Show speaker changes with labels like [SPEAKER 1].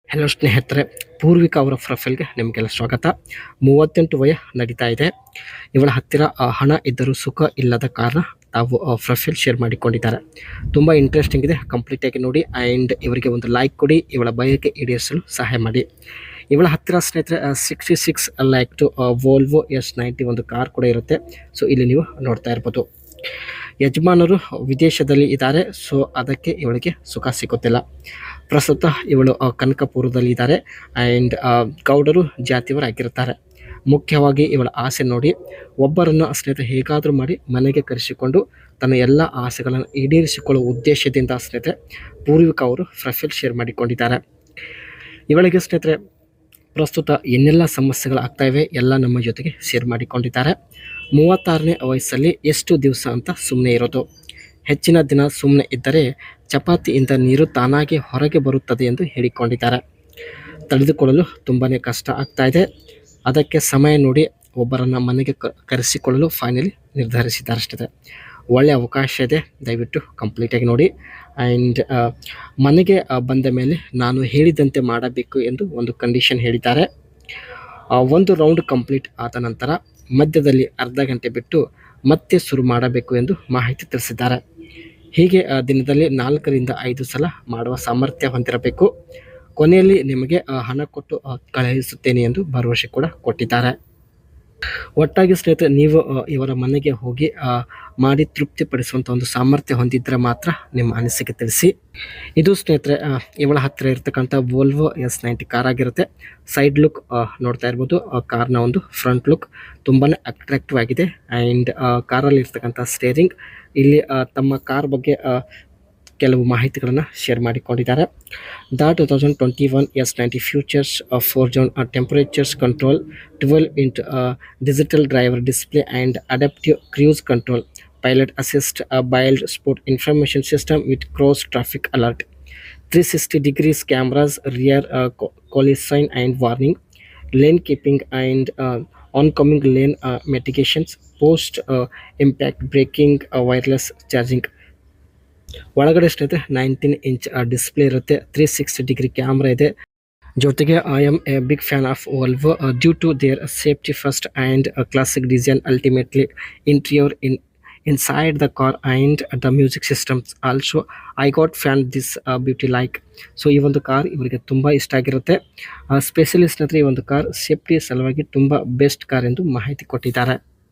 [SPEAKER 1] Hello ಸ್ನೇಹಿತರೆ, ಪೂರ್ವಿಕಾ ಅವರ ಪ್ರೊಫೈಲ್ಗೆ ನಿಮಗೆಲ್ಲ ಸ್ವಾಗತ. 38 ವಯ ನಡೀತಾ ಇದೆ. ಇವಳ ಹತ್ತಿರ ಹಣ ಇದ್ದರೂ ಸುಖ ಇಲ್ಲದ ಕಾರಣ ತಾವು ಪ್ರೊಫೈಲ್ ಶೇರ್ ಮಾಡಿಕೊಂಡಿದ್ದಾರೆ. ತುಂಬ ಇಂಟ್ರೆಸ್ಟಿಂಗ್ ಇದೆ, ಕಂಪ್ಲೀಟಾಗಿ ನೋಡಿ. ಆ್ಯಂಡ್ ಇವರಿಗೆ ಒಂದು ಲೈಕ್ ಕೊಡಿ, ಇವಳ ಬಯಕೆ ಈಡೇರಿಸಲು ಸಹಾಯ ಮಾಡಿ. ಇವಳ ಹತ್ತಿರ ಸ್ನೇಹಿತರೆ 66 ಲ್ಯಾಕ್ ಟು ವೋಲ್ವೋ S90 ಒಂದು ಕಾರ್ ಕೂಡ ಇರುತ್ತೆ. ಸೊ ಇಲ್ಲಿ ನೀವು ನೋಡ್ತಾ ಇರ್ಬೋದು. ಯಜಮಾನರು ವಿದೇಶದಲ್ಲಿ ಇದ್ದಾರೆ, ಸೊ ಅದಕ್ಕೆ ಇವಳಿಗೆ ಸುಖ ಸಿಗುತ್ತಿಲ್ಲ. ಪ್ರಸ್ತುತ ಇವಳು ಕನಕಪುರದಲ್ಲಿ ಇದ್ದಾರೆ. ಆ್ಯಂಡ್ ಗೌಡರು ಜಾತಿಯವರಾಗಿರುತ್ತಾರೆ. ಮುಖ್ಯವಾಗಿ ಇವಳ ಆಸೆ ನೋಡಿ, ಒಬ್ಬರನ್ನು ಸ್ನೇಹಿತರೆ ಹೇಗಾದರೂ ಮಾಡಿ ಮನೆಗೆ ಕರೆಸಿಕೊಂಡು ತನ್ನ ಎಲ್ಲ ಆಸೆಗಳನ್ನು ಈಡೇರಿಸಿಕೊಳ್ಳುವ ಉದ್ದೇಶದಿಂದ ಸ್ನೇಹಿತರೆ ಪೂರ್ವಿಕಾ ಅವರು ಪ್ರೊಫೈಲ್ ಶೇರ್ ಮಾಡಿಕೊಂಡಿದ್ದಾರೆ. ಇವಳಿಗೆ ಸ್ನೇಹಿತರೆ ಪ್ರಸ್ತುತ ಏನೆಲ್ಲ ಸಮಸ್ಯೆಗಳು ಆಗ್ತಾ ಇವೆ ಎಲ್ಲ ನಮ್ಮ ಜೊತೆಗೆ ಶೇರ್ ಮಾಡಿಕೊಂಡಿದ್ದಾರೆ. 36ನೇ ವಯಸ್ಸಲ್ಲಿ ಎಷ್ಟು ದಿವಸ ಅಂತ ಸುಮ್ಮನೆ ಇರೋದು, ಹೆಚ್ಚಿನ ದಿನ ಸುಮ್ಮನೆ ಇದ್ದರೆ ಚಪಾತಿಯಿಂದ ನೀರು ತಾನಾಗಿ ಹೊರಗೆ ಬರುತ್ತದೆ ಎಂದು ಹೇಳಿಕೊಂಡಿದ್ದಾರೆ. ತಡೆದುಕೊಳ್ಳಲು ತುಂಬಾ ಕಷ್ಟ ಆಗ್ತಾ ಇದೆ. ಅದಕ್ಕೆ ಸಮಯ ನೋಡಿ ಒಬ್ಬರನ್ನು ಮನೆಗೆ ಕರೆಸಿಕೊಳ್ಳಲು ಫೈನಲಿ ನಿರ್ಧರಿಸಿದ್ದಾರೆ. ಅಷ್ಟೇ, ಒಳ್ಳೆಯ ಅವಕಾಶ ಇದೆ, ದಯವಿಟ್ಟು ಕಂಪ್ಲೀಟಾಗಿ ನೋಡಿ. ಆ್ಯಂಡ್ ಮನೆಗೆ ಬಂದ ಮೇಲೆ ನಾನು ಹೇಳಿದಂತೆ ಮಾಡಬೇಕು ಎಂದು ಒಂದು ಕಂಡೀಷನ್ ಹೇಳಿದ್ದಾರೆ. ಒಂದು ರೌಂಡ್ ಕಂಪ್ಲೀಟ್ ಆದ ನಂತರ ಮಧ್ಯದಲ್ಲಿ ಅರ್ಧ ಗಂಟೆ ಬಿಟ್ಟು ಮತ್ತೆ ಶುರು ಮಾಡಬೇಕು ಎಂದು ಮಾಹಿತಿ ತಿಳಿಸಿದ್ದಾರೆ. ಹೀಗೆ ದಿನದಲ್ಲಿ 4ರಿಂದ 5 ಸಲ ಮಾಡುವ ಸಾಮರ್ಥ್ಯ ಹೊಂದಿರಬೇಕು. ಕೊನೆಯಲ್ಲಿ ನಿಮಗೆ ಹಣ ಕೊಟ್ಟು ಕಳುಹಿಸುತ್ತೇನೆ ಎಂದು ಭರವಸೆ ಕೂಡ ಕೊಟ್ಟಿದ್ದಾರೆ. ಒಟ್ಟಾಗಿ ಸ್ನೇಹಿತರೆ ನೀವು ಇವರ ಮನೆಗೆ ಹೋಗಿ ಮಾಡಿ ತೃಪ್ತಿಪಡಿಸುವಂಥ ಒಂದು ಸಾಮರ್ಥ್ಯ ಹೊಂದಿದ್ದರೆ ಮಾತ್ರ ನಿಮ್ಮ ಅನಿಸಿಕೆ ತಿಳಿಸಿ. ಇದು ಸ್ನೇಹಿತರೆ ಇವಳ ಹತ್ತಿರ ಇರ್ತಕ್ಕಂಥ ವೋಲ್ವೋ S90 ಕಾರ್ ಆಗಿರುತ್ತೆ. ಸೈಡ್ ಲುಕ್ ನೋಡ್ತಾ ಇರ್ಬೋದು. ಕಾರ್ನ ಒಂದು ಫ್ರಂಟ್ ಲುಕ್ ತುಂಬಾ ಅಟ್ರಾಕ್ಟಿವ್ ಆಗಿದೆ. ಆ್ಯಂಡ್ ಕಾರಲ್ಲಿ ಇರ್ತಕ್ಕಂಥ ಸ್ಟೇರಿಂಗ್, ಇಲ್ಲಿ ತಮ್ಮ ಕಾರ್ ಬಗ್ಗೆ ಕೆಲವು ಮಾಹಿತಿಗಳನ್ನು ಶೇರ್ ಮಾಡಿಕೊಂಡಿದ್ದಾರೆ. The 2021 S90 features 4-zone temperature control, 12-inch digital driver display and adaptive cruise control, pilot assist, blind spot information system with cross traffic alert, 360 degrees cameras, rear collision and warning, lane keeping and oncoming lane mitigations, post impact braking, wireless charging. ಒಳಗಡೆ ಸ್ನೇಹಿತರೆ 19-inch display ಇರುತ್ತೆ. 360 degree camera ಇದೆ. ಜೊತೆಗೆ I am a big fan of Volvo due to their safety first and classic design, ultimately interior inside the car and the music systems also I got fan this beauty like. So ಈ ಒಂದು car ಇವರಿಗೆ ತುಂಬ ಇಷ್ಟ ಆಗಿರುತ್ತೆ. Specialist ಹತ್ರ ಈ ಒಂದು car safety ಸಲುವಾಗಿ ತುಂಬ ಬೆಸ್ಟ್ ಕಾರ್ ಎಂದು ಮಾಹಿತಿ ಕೊಟ್ಟಿದ್ದಾರೆ.